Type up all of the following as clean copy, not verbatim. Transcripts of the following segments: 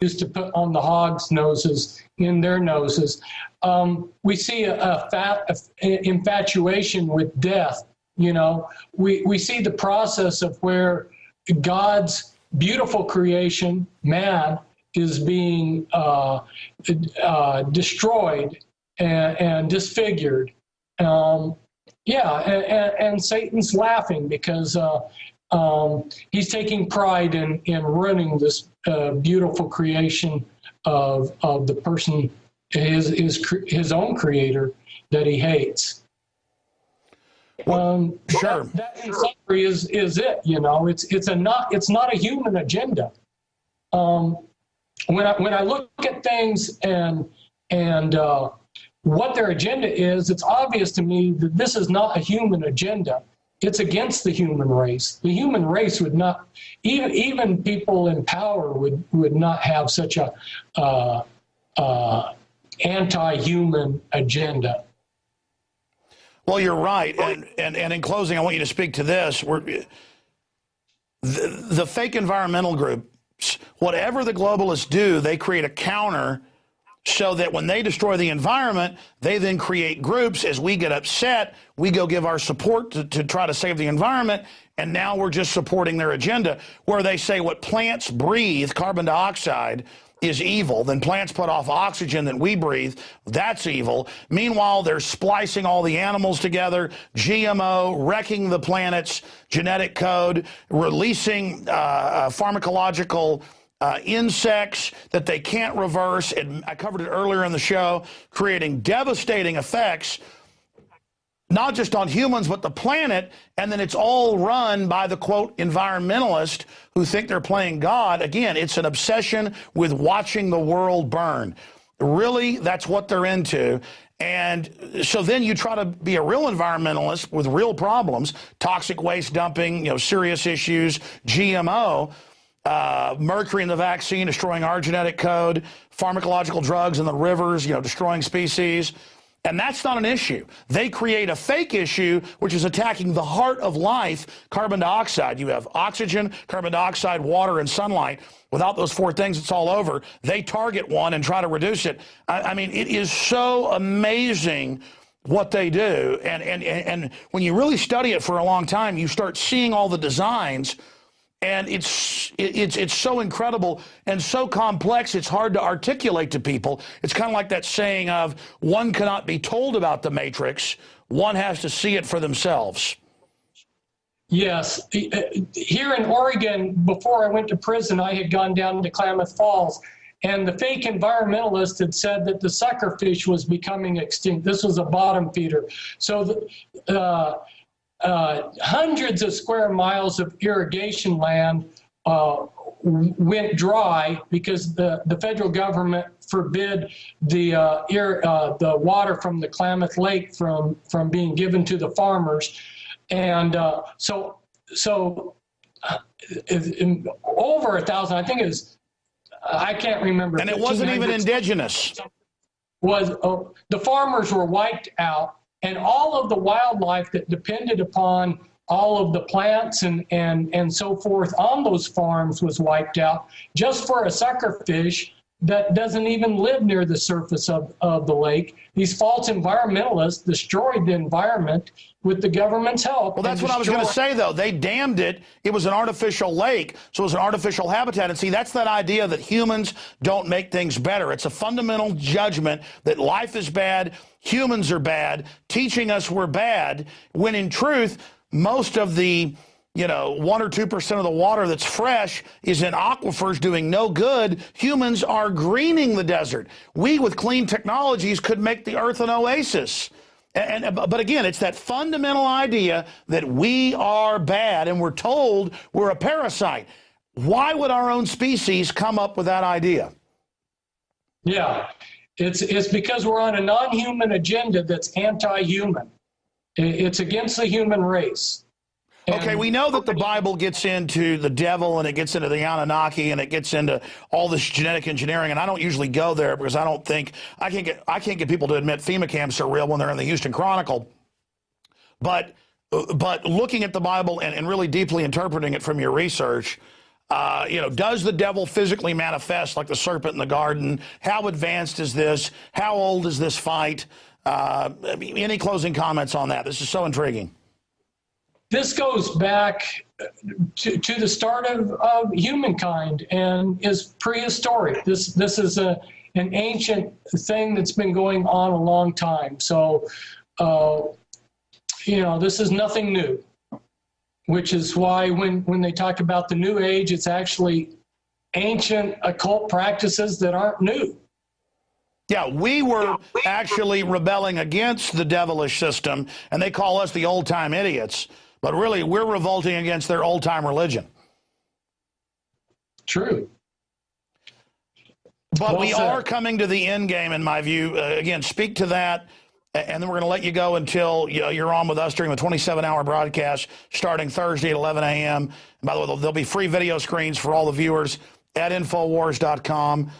used to put on the hogs' noses in their noses. We see a infatuation with death. You know, we see the process of where God's beautiful creation, man, is being destroyed and disfigured. And Satan's laughing because he's taking pride in ruining this beautiful creation of the person, his own creator that he hates. Sure. That in summary is it. You know, it's not a human agenda. When I look at things and what their agenda is, it's obvious to me that this is not a human agenda. It's against the human race. The human race would not, even people in power would not have such a anti-human agenda. Well, you're right. And in closing, I want you to speak to this. The fake environmental groups, whatever the globalists do, they create a counter so that when they destroy the environment, they then create groups. As we get upset, we go give our support to try to save the environment, and now we're just supporting their agenda, where they say what plants breathe, carbon dioxide, is evil. Then plants put off oxygen that we breathe. That's evil. Meanwhile, they're splicing all the animals together, GMO, wrecking the planet's genetic code, releasing pharmacological insects that they can't reverse. And I covered it earlier in the show, creating devastating effects, not just on humans, but the planet. And then it's all run by the, quote, environmentalist who think they're playing God. Again, it's an obsession with watching the world burn. Really, that's what they're into. And so then you try to be a real environmentalist with real problems, toxic waste dumping, serious issues, GMO, mercury in the vaccine, destroying our genetic code, pharmacological drugs in the rivers, destroying species. And that's not an issue. They create a fake issue, which is attacking the heart of life, carbon dioxide. You have oxygen, carbon dioxide, water, and sunlight. Without those four things, it's all over. They target one and try to reduce it. I mean, it is so amazing what they do. And when you really study it for a long time, you start seeing all the designs. And it's so incredible and so complex, it's hard to articulate to people. It's kind of like that saying of, one cannot be told about the Matrix, one has to see it for themselves. Yes. Here in Oregon, before I went to prison, I had gone down to Klamath Falls, and the fake environmentalist had said that the suckerfish was becoming extinct. This was a bottom feeder. So hundreds of square miles of irrigation land went dry because the federal government forbid the water from the Klamath Lake from being given to the farmers. And so over 1,000, I think it was, I can't remember. And it wasn't even indigenous. The farmers were wiped out. And all of the wildlife that depended upon all of the plants and so forth on those farms was wiped out just for a suckerfish that doesn't even live near the surface of the lake. These false environmentalists destroyed the environment with the government's help. Well, that's what I was going to say, though. They damned it. It was an artificial lake, so it was an artificial habitat. And see, that's that idea that humans don't make things better. It's a fundamental judgment that life is bad, humans are bad, teaching us we're bad, when in truth, most of the 1 or 2% of the water that's fresh is in aquifers doing no good. Humans are greening the desert. We, with clean technologies, could make the earth an oasis. But again, it's that fundamental idea that we are bad and we're told we're a parasite. Why would our own species come up with that idea? Yeah, it's because we're on a non-human agenda that's anti-human. It's against the human race. Okay, we know that the Bible gets into the devil and it gets into the Anunnaki and it gets into all this genetic engineering, and I don't usually go there because I don't think I can't get people to admit FEMA camps are real when they're in the Houston Chronicle. But looking at the Bible and really deeply interpreting it from your research, Does the devil physically manifest like the serpent in the garden? How advanced is this? How old is this fight? Any closing comments on that? This is so intriguing. This goes back to the start of humankind and is prehistoric. This is an ancient thing that's been going on a long time. So, this is nothing new, which is why when they talk about the New Age, it's actually ancient occult practices that aren't new. Yeah, we were actually rebelling against the devilish system, and they call us the old-time idiots. But really, we're revolting against their old-time religion. True. But we are coming to the end game, in my view. Again, speak to that, and then we're going to let you go until you're on with us during the 27-hour broadcast starting Thursday at 11 a.m. And by the way, there'll be free video screens for all the viewers at Infowars.com.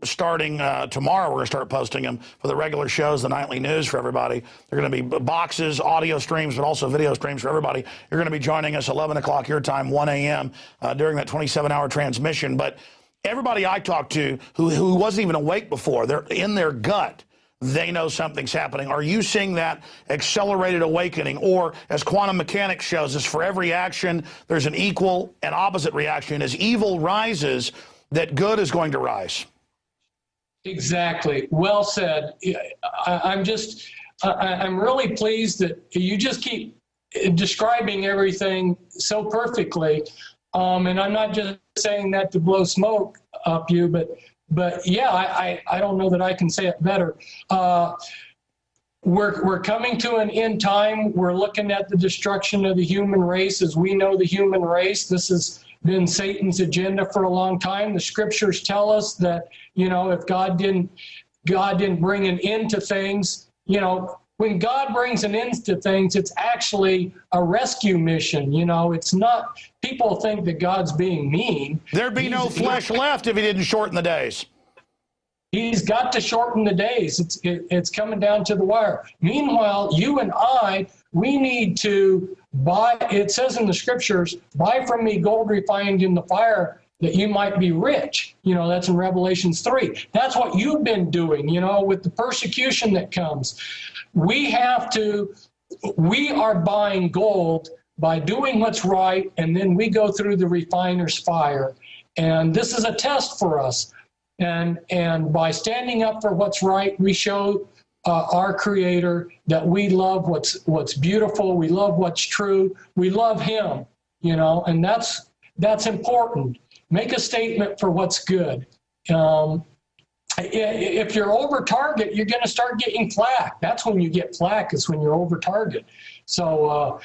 Starting tomorrow, we're going to start posting them for the regular shows, the nightly news for everybody. They're going to be boxes, audio streams, but also video streams for everybody. You're going to be joining us 11 o'clock your time, 1 a.m. During that 27-hour transmission. But everybody I talked to who wasn't even awake before, they're in their gut, they know something's happening. Are you seeing that accelerated awakening? Or, as quantum mechanics shows us, for every action, there's an equal and opposite reaction. As evil rises, that good is going to rise. Exactly. Well said. I'm really pleased that you just keep describing everything so perfectly. And I'm not just saying that to blow smoke up you, but yeah, I don't know that I can say it better. We're coming to an end time. We're looking at the destruction of the human race as we know the human race. This has been Satan's agenda for a long time. The scriptures tell us that, if God didn't bring an end to things, when God brings an end to things, it's actually a rescue mission. It's not, people think that God's being mean. There'd be no flesh left if he didn't shorten the days. He's got to shorten the days. It's coming down to the wire. Meanwhile, you and I, we need to buy, it says in the scriptures, buy from me gold refined in the fire that you might be rich. That's in Revelations 3. That's what you've been doing, with the persecution that comes. We are buying gold by doing what's right, and then we go through the refiner's fire. And this is a test for us. And by standing up for what's right, we show our Creator that we love what's beautiful, we love what's true, we love Him, and that's important. Make a statement for what's good. If you're over target, you're going to start getting flack. That's when you get flack, is when you're over target. So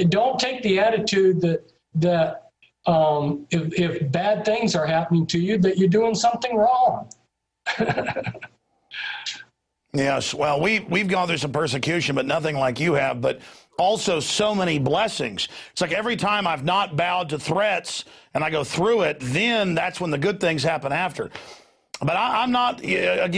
don't take the attitude that if bad things are happening to you, that you're doing something wrong. Yes, well, we've gone through some persecution, but nothing like you have, but also so many blessings. It's like every time I've not bowed to threats and I go through it, then that's when the good things happen after. But I'm not, I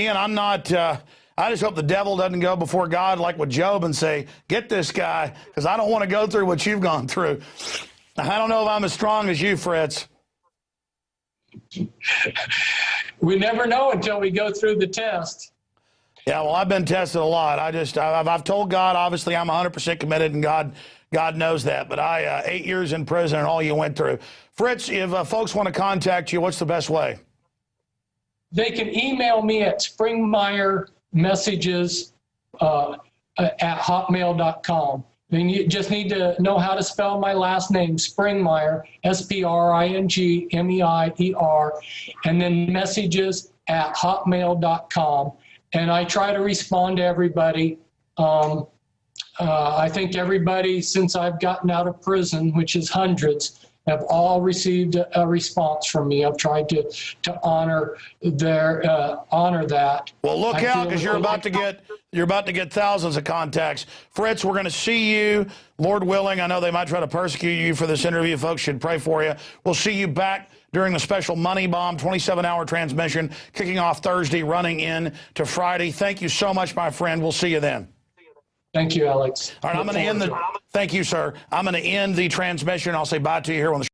just hope the devil doesn't go before God like with Job and say, get this guy, because I don't want to go through what you've gone through. I don't know if I'm as strong as you, Fritz. We never know until we go through the test. Yeah, well, I've been tested a lot. I've told God, obviously, I'm 100% committed, and God knows that. But 8 years in prison and all you went through. Fritz, if folks want to contact you, what's the best way? They can email me at springmeyermessages at hotmail.com. They just need to know how to spell my last name, Springmeyer, Springmeier, and then messages at hotmail.com. And I try to respond to everybody. I think everybody, since I've gotten out of prison, which is hundreds, have all received a response from me. I've tried to honor that. Well, look out, because you're about to get thousands of contacts. Fritz, we're going to see you, Lord willing. I know they might try to persecute you for this interview. Folks should pray for you. We'll see you back during the special Money Bomb 27-hour transmission, kicking off Thursday, running in to Friday. Thank you so much, my friend. We'll see you then. Thank you, Alex. All right, I'm going to end the. Thank you, sir. I'm going to end the transmission. I'll say bye to you here on the